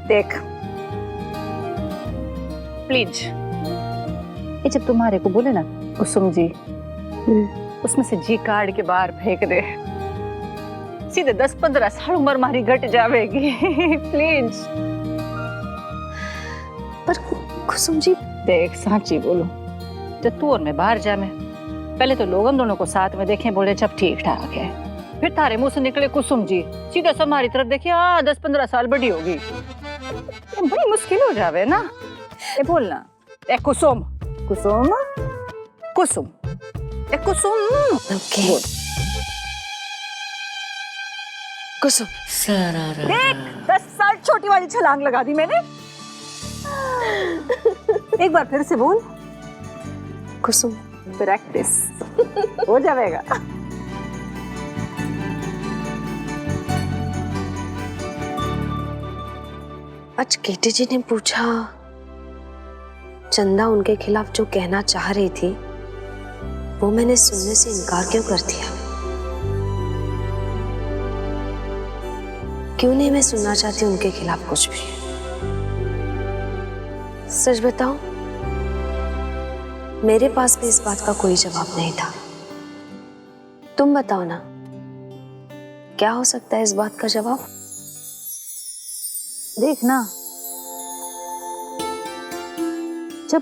देख प्लीज, ये जब तुम्हारे को बोले ना कुसुम जी, उसमें से जी काट के बाहर फेंक दे, सीधे 10-15 साल उम्र मारी घट जावेगी। प्लीज। पर कुसुम जी, देख साची बोलो, जब तू और मैं बाहर जावे, पहले तो लोग हम दोनों को साथ में देखें, बोले जब ठीक ठाक है, फिर थारे मुंह से निकले कुसुम जी, सीधा से हमारी तरफ देखिए 10-15 साल बड़ी होगी, ये बड़ी मुश्किल हो जावे ना। ये बोलना ए कुसुम, कुसुम, कुसुम, ए कुसुम। ओके कुसुम। देख 10 साल छोटी वाली छलांग लगा दी मैंने। एक बार फिर से बोल, कुसुम। प्रैक्टिस हो जाएगा। आज केटी जी ने पूछा चंदा उनके खिलाफ जो कहना चाह रही थी वो मैंने सुनने से इनकार क्यों कर दिया? क्यों नहीं मैं सुनना चाहती उनके खिलाफ कुछ भी? सच बताऊं, मेरे पास भी इस बात का कोई जवाब नहीं था। तुम बताओ ना, क्या हो सकता है इस बात का जवाब? देख ना, जब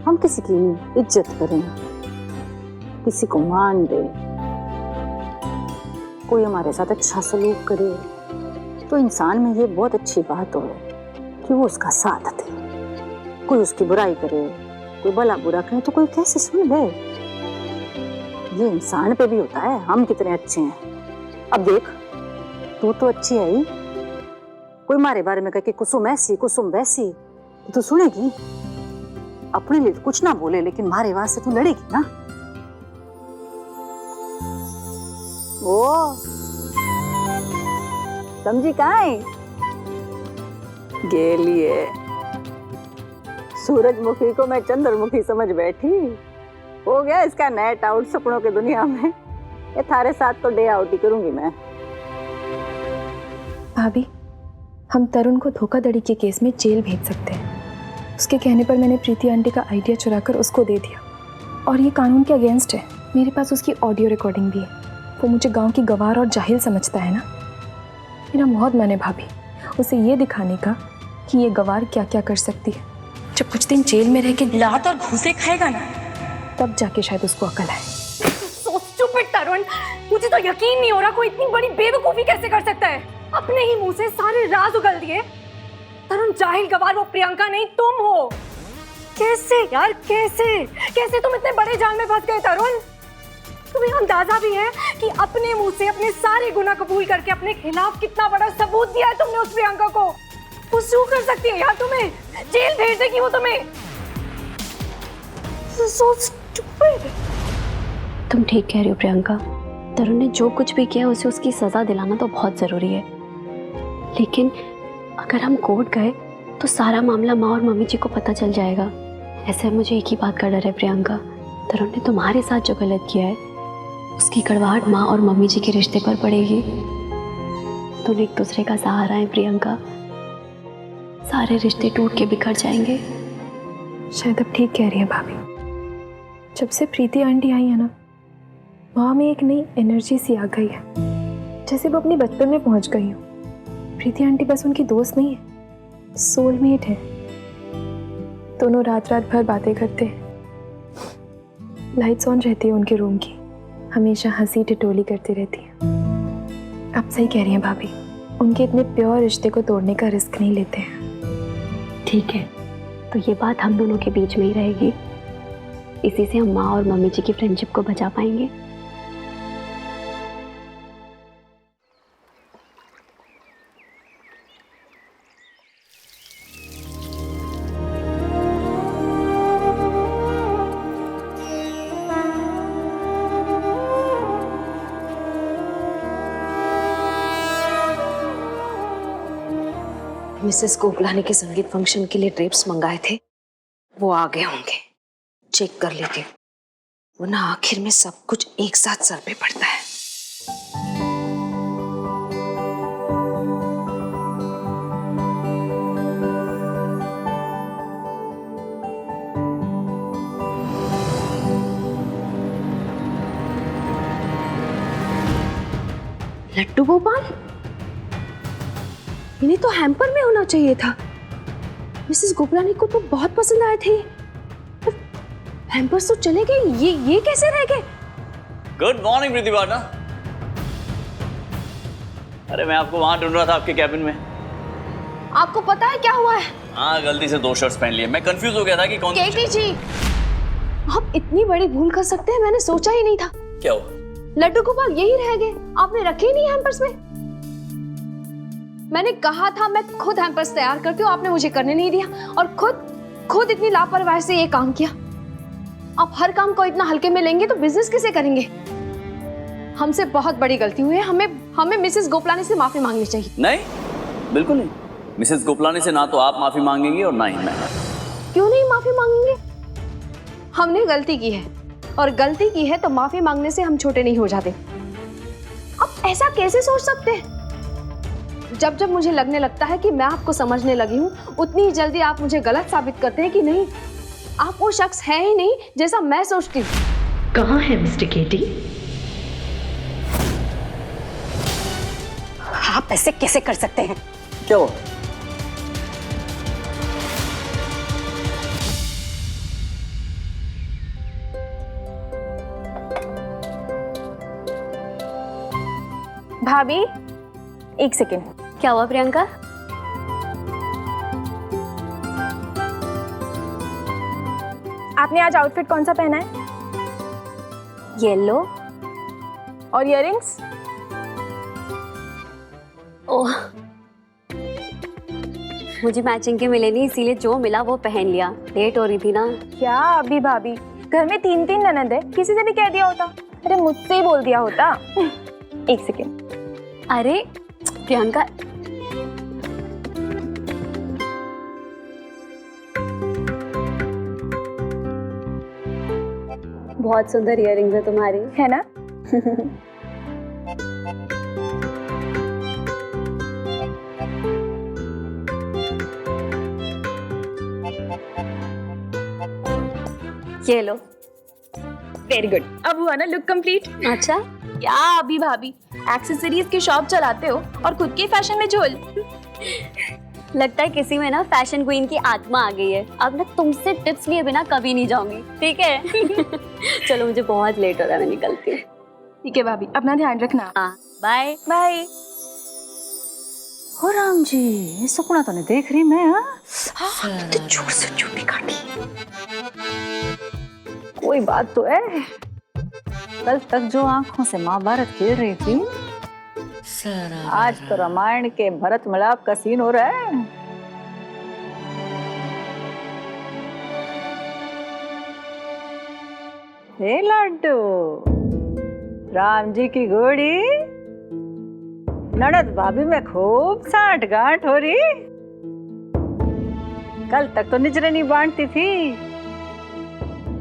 हम किसी की इज्जत करें, किसी को मान दे, कोई हमारे साथ अच्छा सलूक करे, तो इंसान में ये बहुत अच्छी बात हो कि वो उसका साथ दे। कोई उसकी बुराई करे, कोई भला बुरा करे, तो कोई कैसे सुन ले। ये इंसान पे भी होता है, हम कितने अच्छे हैं। अब देख, तू तो अच्छी है ही, कोई हमारे बारे में कहे कि कुसुम ऐसी कुसुम वैसी, तो तू सुनेगी? अपने लिए तो कुछ ना बोले, लेकिन हमारे वास्ते तू लड़ेगी ना। वो समझी कहाँ है? गेलिए सूरजमुखी को मैं चंद्रमुखी समझ बैठी। हो गया इसका नेट आउट सपनों की दुनिया में। ये थारे साथ तो डे आउट ही करूंगी मैं। भाभी, हम तरुण को धोखाधड़ी के केस में जेल भेज सकते हैं। उसके कहने पर मैंने प्रीति आंटी का आइडिया चुराकर उसको दे दिया, और ये कानून के अगेंस्ट है। मेरे पास उसकी ऑडियो रिकॉर्डिंग भी है। वो मुझे गांव की गवार और जाहिल समझता है ना। मेरा बहुत मन है भाभी, उसे ये दिखाने का कि ये गवार क्या क्या कर सकती है। जब कुछ दिन जेल में रह के लात और घूसे खाएगा ना, तब जाके शायद उसको अकल आए। So stupid, तरुण, मुझे तो यकीन नहीं हो रहा कोई इतनी बड़ी बेवकूफी कैसे कर सकता है। अपने ही मुंह से सारे राज उगल दिए। तरुण, जाहिल गवार वो प्रियंका नहीं, तुम हो। कैसे यार, कैसे कैसे तुम इतने बड़े जाल में फंस गए तरुण? तुम्हें अंदाजा भी है कि अपने मुंह से अपने सारे गुनाह कबूल करके अपने खिलाफ कितना बड़ा सबूत दिया है तुमने उस प्रियंका को। वो जो कर सकती है यार, तुम्हें जेल भेज देगी वो तुम्हें। So stupid. तुम ठीक कह रही हो प्रियंका। तरुण ने जो कुछ भी किया उसे उसकी सजा दिलाना तो बहुत जरूरी है, लेकिन अगर हम कोर्ट गए तो सारा मामला माँ और मम्मी जी को पता चल जाएगा। ऐसे मुझे एक ही बात का डर है प्रियंका, तरुण ने तुम्हारे साथ जो गलत किया है उसकी कड़वाहट माँ और मम्मी जी के रिश्ते पर पड़ेगी। तुम एक दूसरे का सहारा है प्रियंका, सारे रिश्ते टूट के बिखर जाएंगे। शायद अब ठीक कह रही है भाभी। जब से प्रीति आंटी आई है ना, वहाँ में एक नई एनर्जी सी आ गई है, जैसे वो अपने बचपन में पहुँच गई हो। प्रीति आंटी बस उनकी दोस्त नहीं है, सोलमेट है। दोनों रात रात भर बातें करते हैं। लाइट्स ऑन रहती है उनके रूम की, हमेशा हंसी टिटोली करती रहती है। अब सही कह रही हैं भाभी, उनके इतने प्योर रिश्ते को तोड़ने का रिस्क नहीं लेते हैं। ठीक है, तो ये बात हम दोनों के बीच में ही रहेगी। इसी से हम माँ और मम्मी जी की फ्रेंडशिप को बचा पाएंगे। मिसेस को बुलाने के संगीत फंक्शन के लिए ड्रेप्स मंगाए थे, वो आ गए होंगे। चेक कर लेते, वरना आखिर में सब कुछ एक साथ सर पे पड़ता है। लड्डू गोपाल, इन्हें तो हैम्पर में होना चाहिए था। मिसेस गोपलानी को तो बहुत पसंद आए थे। हैम्पर्स तो चले गए, ये कैसे रह गए? गुड मॉर्निंग प्रतिभा। अरे मैं आपको वहां ढूंढ रहा था आपके कैबिन में। आपको पता है क्या हुआ है? हाँ, गलती से 2 शर्ट्स पहन लिए। मैं कंफ्यूज हो गया था कि कौन सी। केटी जी, आप इतनी बड़ी भूल कर सकते हैं, मैंने सोचा ही नहीं था। क्या हुआ? लड्डू गोपाल यही रह गए, आपने रखे ही नहीं हैम्पर्स में। मैंने कहा था मैं खुद हैम्पर्स तैयार करती हूँ, आपने मुझे करने नहीं दिया और खुद इतनी लापरवाही से ये काम किया। आप हर काम को इतना हल्के में लेंगे तो बिजनेस कैसे करेंगे? हमसे बहुत बड़ी गलती हुई है, हमें मिसेस गोपलानी से माफी मांगनी चाहिए। नहीं, बिल्कुल नहीं। मिसेस गोपलानी से ना तो आप माफी मांगेंगी और ना ही मैं। क्यों नहीं माफी मांगेंगे? हमने गलती की है और गलती की है तो माफी मांगने से हम छोटे नहीं हो जाते। आप ऐसा कैसे सोच सकते हैं? जब मुझे लगने लगता है कि मैं आपको समझने लगी हूँ, उतनी ही जल्दी आप मुझे गलत साबित करते हैं कि नहीं, आप वो शख्स है ही नहीं जैसा मैं सोचती हूँ। कहाँ है मिस्टर केटी? आप ऐसे कैसे कर सकते हैं? क्या हुआ? भाभी, एक सेकेंड। क्या हुआ प्रियंका? आपने आज आउटफिट कौन सा पहना है? येलो। और इयररिंग्स? ओह, मुझे मैचिंग के मिले नहीं, इसीलिए जो मिला वो पहन लिया। लेट हो रही थी ना। क्या अभी भाभी, घर में 3 ननद है, किसी से भी कह दिया होता। अरे मुझसे ही बोल दिया होता। एक सेकेंड। अरे प्रियंका, बहुत सुंदर इयररिंग्स है तुम्हारी, है ना? ये लो। वेरी गुड, अब हुआ ना लुक कंप्लीट। अच्छा, क्या अभी भाभी, एक्सेसरीज की शॉप चलाते हो और खुद के फैशन में झोल। लगता है किसी में ना फैशन क्वीन की आत्मा आ गई है। अब ना तुमसे टिप्स लिए बिना कभी नहीं जाऊंगी, ठीक है? चलो, मुझे बहुत लेट हो रहा है, मैं निकलती हूँ। ठीक है भाभी, अपना ध्यान रखना। हाँ, बाय बाय। हो राम जी, ये सपना तो नहीं देख रही मैं। हाँ, तो जोर से चुप्पी काटी। कोई बात तो है, कल तक जो आंखों से महाभारत खेल रही थी, आज तो रामायण के भरत मिलाप का सीन हो रहा है। हे लड्डू, राम जी की घोड़ी नड़द भाभी में खूब साठ गांठ हो रही। कल तक तो निजरे नहीं बांटती थी,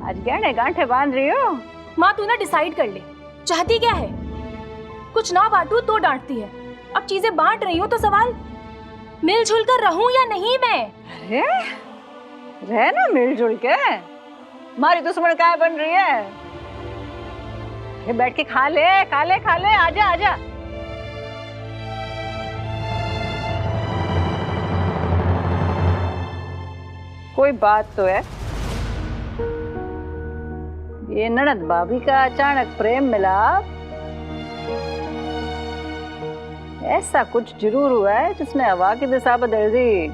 आज गहने गांठे बांध रही हो। माँ तू ना डिसाइड कर ले, चाहती क्या है? कुछ ना बांटू तो डांटती है, अब चीजें बांट रही हो तो सवाल मिलजुल कर रहूं या नहीं मैं? अरे रह ना मिलजुल के, हमारी दुश्मन क्या बन रही है? ये बैठ के खा ले खा ले खा ले, आजा आजा। कोई बात तो है, ये ननद भाभी का अचानक प्रेम मिलाप ऐसा कुछ जरूर हुआ है जिसने हवा की दिशा बदल दी।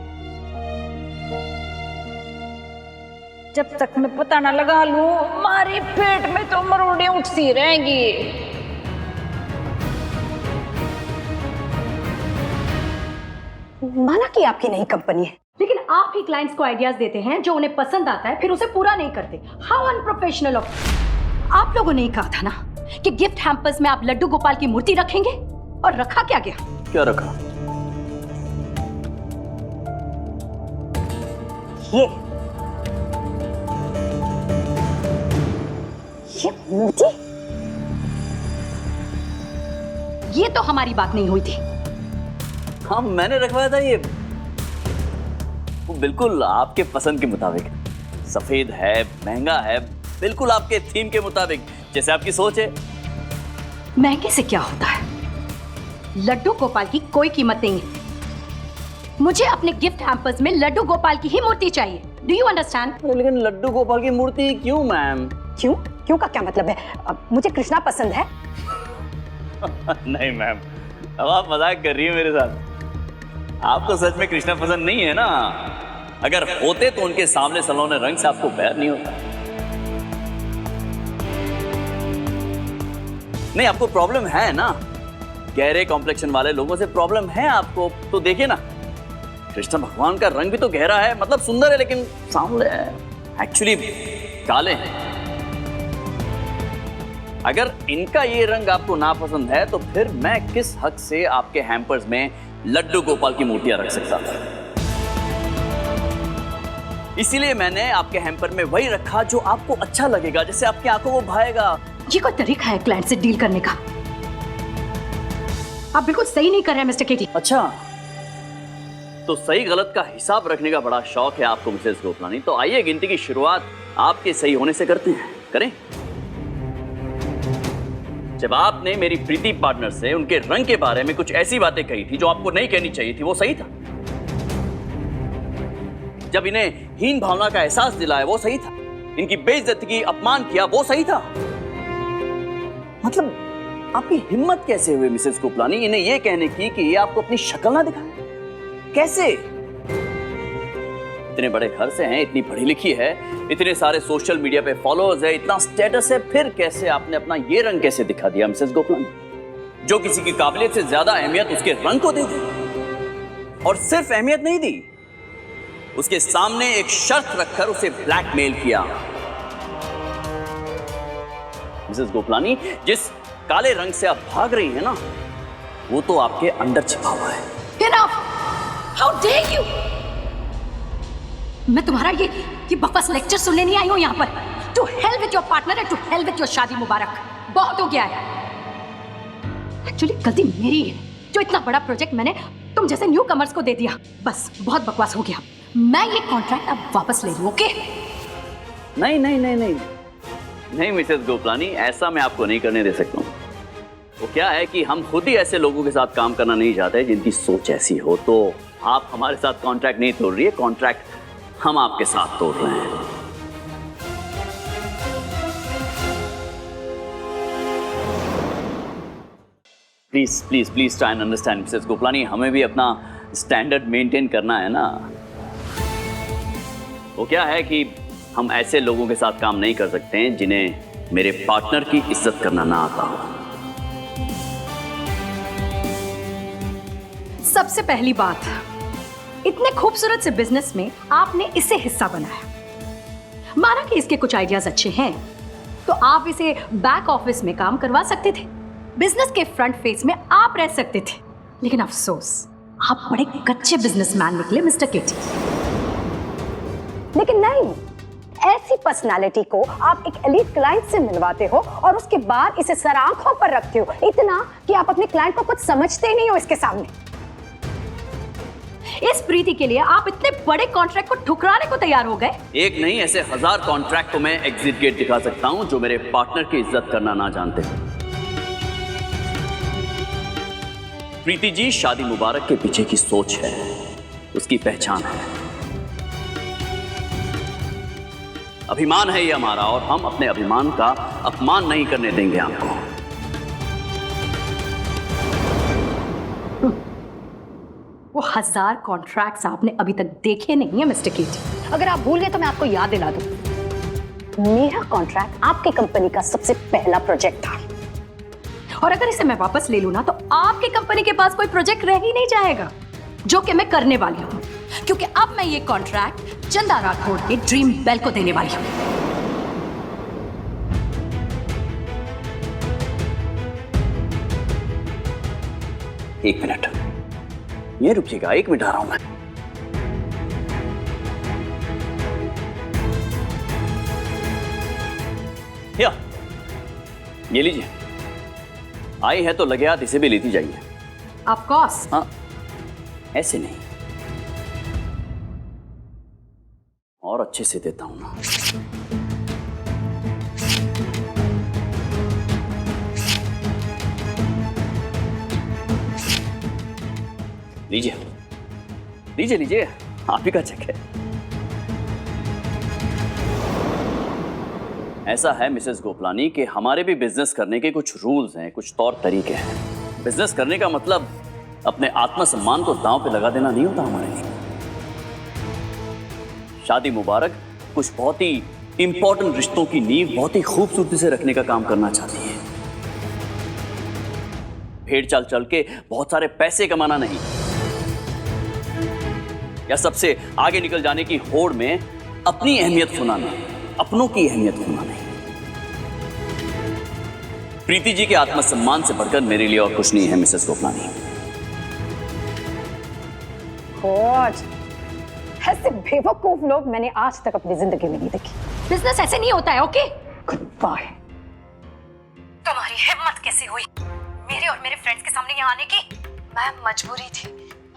जब तक मैं पता ना लगा लूं, हमारे पेट में तो मरोड़े उठती रहेंगी। माना कि आपकी नई कंपनी है, लेकिन आप ही क्लाइंट्स को आइडियाज देते हैं जो उन्हें पसंद आता है, फिर उसे पूरा नहीं करते। How unprofessional of. आप लोगों ने ही कहा था ना कि गिफ्ट हैम्पर्स में आप लड्डू गोपाल की मूर्ति रखेंगे, और रखा क्या गया? क्या रखा? ये मूर्ति। ये तो हमारी बात नहीं हुई थी। हाँ, मैंने रखवाया था ये, वो बिल्कुल आपके पसंद के मुताबिक। सफेद है, महंगा है, बिल्कुल आपके थीम के मुताबिक, जैसे आपकी सोच है। महंगे से क्या होता है? लड्डू गोपाल की कोई कीमत नहीं है। मुझे अपने गिफ्ट हैम्पर्स में लड्डू गोपाल की ही मूर्ति चाहिए। Do you understand? लेकिन लड्डू गोपाल की मूर्ति क्यों मैम? क्यों? क्यों का क्या मतलब है? मुझे कृष्णा पसंद है। नहीं मैम, अब आप मजाक कर रही है मेरे साथ। आपको सच में कृष्णा पसंद नहीं है ना? अगर होते तो उनके सामने सलोने रंग से आपको बैर नहीं होता। नहीं, आपको प्रॉब्लम है ना, गहरे कॉम्प्लेक्शन वाले लोगों से प्रॉब्लम है आपको। तो देखिए ना, कृष्ण भगवान का रंग भी तो गहरा है, मतलब सुंदर है, लेकिन सांवले है, एक्चुअली काले हैं। अगर इनका ये रंग आपको नापसंद है तो फिर मैं किस हक से आपके हैम्पर्स में लड्डू गोपाल की मूर्तियां रख सकता था? इसीलिए मैंने आपके हैम्पर में वही रखा जो आपको अच्छा लगेगा, जैसे आपकी आंखों को भाएगा। ये कोई तरीका है क्लाइंट से डील करने का? आप बिल्कुल सही नहीं कर रहे हैं मिस्टर केटी। अच्छा, तो सही गलत का हिसाब रखने का बड़ा शौक है आपको मिसेस गोपलानी। तो आइए गिनती की शुरुआत आपके सही होने से करते हैं। करें? जब आपने मेरी प्रीति पार्टनर से उनके रंग के बारे में कुछ ऐसी बातें कही थी जो आपको नहीं कहनी चाहिए थी, वो सही था? जब इन्हें हीन भावना का एहसास दिलाया, वो सही था? इनकी बेइज्जती की, अपमान किया, वो सही था? मतलब आपकी हिम्मत कैसे हुई मिसेस गोपलानी इन्हें यह कहने की कि ये आपको अपनी शक्ल ना दिखाए? कैसे? इतने बड़े घर से हैं, इतनी पढ़ी लिखी है, इतने सारे सोशल मीडिया पे फॉलोअर्स है, इतना स्टेटस है, फिर कैसे आपने अपना ये रंग कैसे दिखा दिया मिसेस गोपलानी, जो किसी की काबिलियत से ज्यादा अहमियत उसके रंग को दे दी? और सिर्फ अहमियत नहीं दी, उसके सामने एक शर्त रखकर उसे ब्लैकमेल किया। मिसेस गोपलानी, जिस काले रंग से आप भाग रही हैं ना, वो तो आपके अंदर छिपा हुआ है। Enough! How dare you! मैं तुम्हारा ये बकवास लेक्चर सुनने नहीं आई हूं यहाँ पर। To hell with your partner and to hell with your शादी मुबारक। बहुत हो गया है। एक्चुअली गलती मेरी है, जो इतना बड़ा प्रोजेक्ट मैंने तुम जैसे न्यू कमर्स को दे दिया। बस बहुत बकवास हो गया। मैं ये कॉन्ट्रैक्ट अब वापस ले लूं, ओके? नहीं नहीं नहीं नहीं नहीं मिसेस गोपलानी, ऐसा मैं आपको नहीं करने दे सकता हूँ। वो क्या है कि हम खुद ही ऐसे लोगों के साथ काम करना नहीं चाहते जिनकी सोच ऐसी हो। तो आप हमारे साथ कॉन्ट्रैक्ट नहीं तोड़ रही है, कॉन्ट्रैक्ट हम आपके साथ तोड़ रहे हैं। Please please please try and understand Mrs Gopalani, हमें भी अपना स्टैंडर्ड मेंटेन करना है ना। वो क्या है कि हम ऐसे लोगों के साथ काम नहीं कर सकते हैं जिन्हें मेरे पार्टनर की इज्जत करना ना आता हो। सबसे पहली बात, इतने खूबसूरत से बिजनेस में आपने इसे हिस्सा बनाया। माना कि इसके कुछ आइडियाज अच्छे हैं, तो आप इसे बैक ऑफिस में काम करवा सकते थे, बिजनेस के फ्रंट फेस में आप रह सकते थे। लेकिन अफसोस, आप बड़े कच्चे बिजनेसमैन निकले मिस्टर केटी। लेकिन नहीं, ऐसी पर्सनालिटी को आप एक एलीट क्लाइंट से मिलवाते हो और उसके बाद इसे सर आंखों पर रखते हो, इतना कि आप अपने क्लाइंट को कुछ समझते ही नहीं हो इसके सामने। इस प्रीति के लिए आप इतने बड़े कॉन्ट्रैक्ट को ठुकराने को तैयार हो गए। एक नहीं, ऐसे 1000 कॉन्ट्रैक्ट को मैं एग्जिट गेट दिखा सकता हूं जो मेरे पार्टनर की इज्जत करना ना जानते। प्रीति जी, शादी मुबारक के पीछे की सोच है, उसकी पहचान है, अभिमान है ये हमारा, और हम अपने अभिमान का अपमान नहीं करने देंगे आपको। वो 1000 कॉन्ट्रैक्ट्स आपने अभी तक देखे नहीं है मिस्टर केटी। अगर आप भूल गए तो मैं आपको याद दिला दूं, मेरा कॉन्ट्रैक्ट आपकी कंपनी का सबसे पहला प्रोजेक्ट था। और अगर इसे मैं वापस ले लूं ना, तो आपकी कंपनी के पास कोई प्रोजेक्ट रह ही नहीं जाएगा, जो कि मैं करने वाली हूं, क्योंकि अब मैं ये कॉन्ट्रैक्ट चंदा राठौड़ के ड्रीम बेल को देने वाली हूं। एक मिनट, ये रुकिएगा, 1 मिनट आ रहा हूं मैं। या, ये लीजिए, आई है तो लगे हाथ इसे भी लेती जाइए। Of course. हाँ, ऐसे नहीं, और अच्छे से देता हूं ना। लीजिए लीजिए लीजिए, आप ही का चेक है। ऐसा है मिसेस गोपलानी कि हमारे भी बिजनेस करने के कुछ रूल्स हैं, कुछ तौर तरीके हैं। बिजनेस करने का मतलब अपने आत्मसम्मान को दांव पे लगा देना नहीं होता हमारे लिए। शादी मुबारक कुछ बहुत ही इंपॉर्टेंट रिश्तों की नींव बहुत ही खूबसूरती से रखने का काम करना चाहती है। भेड़ चाल चल के बहुत सारे पैसे कमाना नहीं, या सबसे आगे निकल जाने की होड़ में अपनी अहमियत खोना, अपनों की अहमियत खोना नहीं। प्रीति जी के आत्मसम्मान से बढ़कर मेरे लिए और कुछ नहीं है मिसेस गोपलानी। ऐसे बेवकूफ लोग मैंने आज तक अपनी जिंदगी में नहीं देखे। बिजनेस ऐसे नहीं होता है, ओके? Good bye. तुम्हारी हिम्मत कैसे हुई मेरे और मेरे फ्रेंड्स के सामने यहाँ आने की? मैम मजबूरी थी,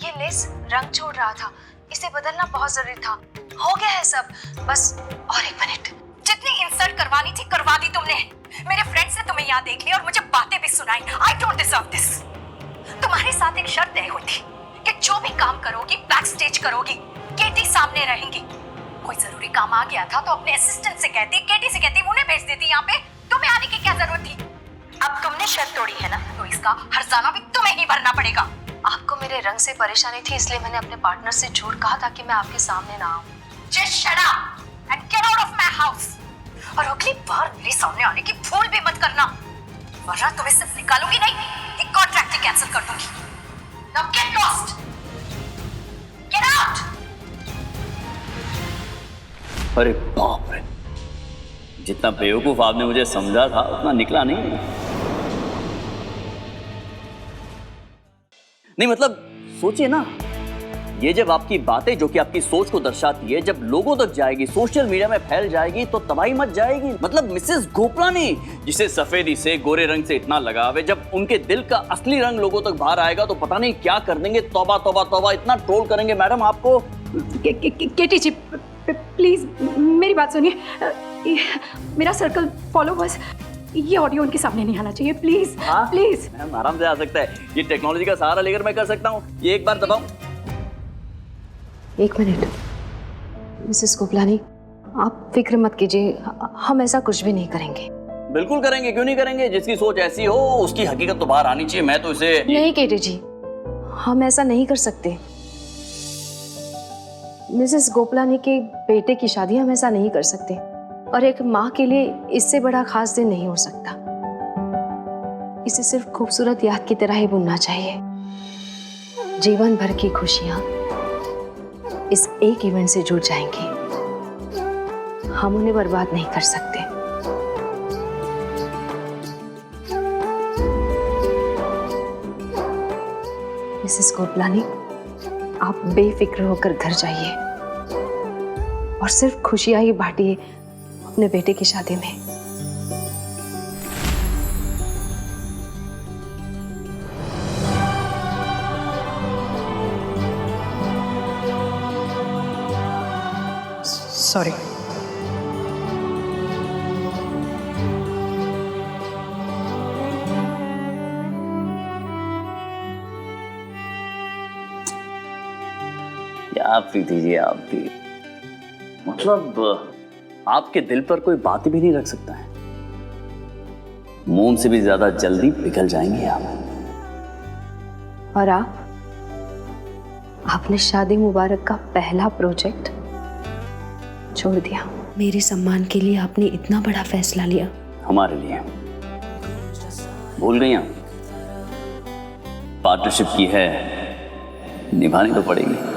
ये लेस रंग छोड़ रहा था, इसे बदलना बहुत जरूरी था। हो गया है सब, बस और एक मिनट। जितनी इंसल्ट करवानी थी करवा दी तुमने। मेरे फ्रेंड्स ने तुम्हें यहाँ देख लिया और मुझे बातें भी सुनाई। I don't deserve this. तुम्हारे साथ एक शर्त तय हुई थी कि जो भी काम करोगी बैक स्टेज करोगी, केटी सामने रहेंगी। कोई जरूरी काम आ गया था तो अपने असिस्टेंट से कहती, केटी से कहती, उन्हें भेज देती यहाँ पे। तुम्हें आने की क्या जरूरत थी? अब तुमने शर्त तोड़ी है ना, तो इसका हर्जाना भी तुम्हें ही भरना पड़ेगा। आपको मेरे रंग से परेशानी थी, इसलिए मैंने अपने पार्टनर से झूठ कहा ताकि मैं आपके सामने ना आऊं। Just shut up and get out of my house। और अगली बार मेरे सामने आने की भूल भी मत करना, वरना तुम्हें सिर्फ निकालूंगी नहीं, ये कॉन्ट्रैक्ट ही कैंसिल कर दूंगी। Now get lost, get out। अरे बाप रे, जितना बेवकूफ आपने मुझे समझा था उतना निकला नहीं। नहीं मतलब सोचिए ना, ये जब आपकी बातें जो कि आपकी सोच को दर्शाती है जब लोगों तक जाएगी, सोशल मीडिया में फैल जाएगी तो तबाही मच जाएगी। मतलब मिसेस गोपलानी जिसे सफेदी से, गोरे रंग से इतना लगाव है, जब उनके दिल का असली रंग लोगों तक बाहर आएगा तो पता नहीं क्या कर देंगे। तौबा तौबा तौबा, इतना ट्रोल करेंगे मैडम आपको। केटी जी प्लीज मेरी बात सुनिए, मेरा सर्कल फॉलोवर्स, ये ऑडियो उनके सामने नहीं आना चाहिए, प्लीज प्लीज। मैम आराम से आ सकता है, ये टेक्नोलॉजी का सहारा लेकर मैं कर सकता हूँ। ये एक बार दबाऊं। एक मिनट मिसेस गोपलानी, आप फिक्र मत कीजिए, हम ऐसा कुछ भी नहीं करेंगे। बिल्कुल करेंगे, क्यों नहीं करेंगे। जिसकी सोच ऐसी हो उसकी हकीकत तो बाहर आनी चाहिए। मैं तो इसे नहीं केटी जी, हम ऐसा नहीं कर सकते। मिसेस गोपलानी के बेटे की शादी हम ऐसा नहीं कर सकते, और एक माँ के लिए इससे बड़ा खास दिन नहीं हो सकता। इसे सिर्फ खूबसूरत याद की तरह ही बुनना चाहिए। जीवन भर की खुशियां इस एक इवेंट से जुड़ जाएंगी, हम उन्हें बर्बाद नहीं कर सकते। मिसेस गोपलानी, आप बेफिक्र होकर घर जाइए और सिर्फ खुशियां ही बांटिए अपने बेटे की शादी में। सॉरी। क्या प्रीति जी, आप भी मतलब आपके दिल पर कोई बात भी नहीं रख सकता है। मोम से भी ज्यादा जल्दी पिघल जाएंगे आप। और आपने शादी मुबारक का पहला प्रोजेक्ट छोड़ दिया। मेरे सम्मान के लिए आपने इतना बड़ा फैसला लिया। हमारे लिए भूल गई आप, पार्टनरशिप की है, निभानी तो पड़ेगी।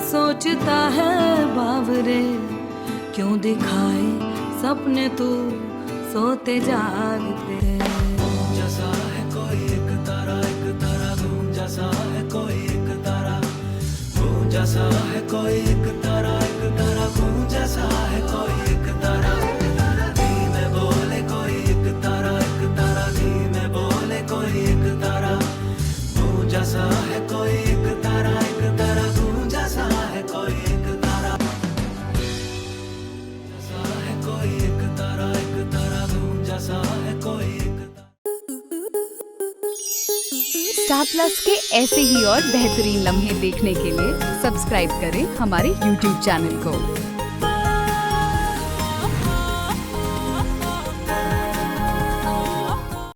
सोचता है बावरे, क्यों दिखाए सपने तू सोते जागते। जैसा है कोई एक तारा स्टार प्लस के ऐसे ही और बेहतरीन लम्हे देखने के लिए सब्सक्राइब करें हमारे YouTube चैनल को।